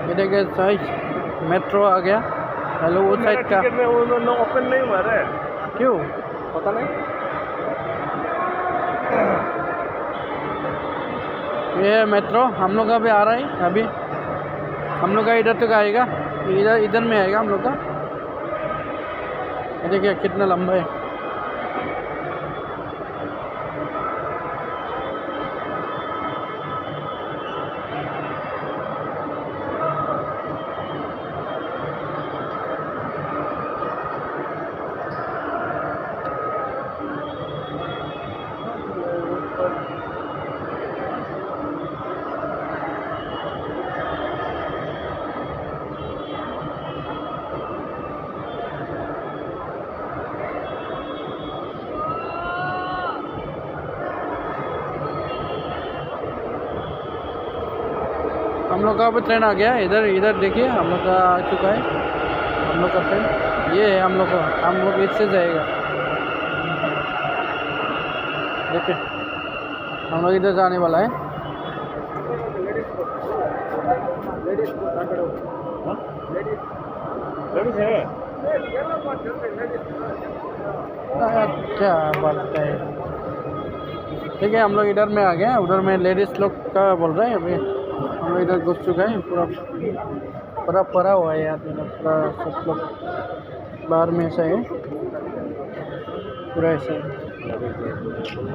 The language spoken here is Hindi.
ये देखिए साइज मेट्रो आ गया। हेलो वो साइड का टिकट में उन्होंने ओपन नहीं हुआ है। क्यों पता नहीं। ये है मेट्रो, हम लोग का भी आ रहा है अभी। हम लोग का इधर तक आएगा, इधर इधर में आएगा हम लोग का। ये देखिए कितना लंबा है। हम लोग का भी ट्रेन आ गया। इधर इधर देखिए हम लोग का आ चुका है। हम लोग का ट्रेन ये है। हम लोग इससे जाएगा। देखिए हम लोग इधर जाने वाला है। क्या बात है। ठीक है हम लोग इधर में आ गए। उधर में लेडीज़ लोग का बोल रहे हैं। अभी हम लोग इधर घुस चुका है। पूरा पूरा पड़ा हुआ है यार। पूरा सब लोग बाहर में ऐसा है, पूरा ऐसा है।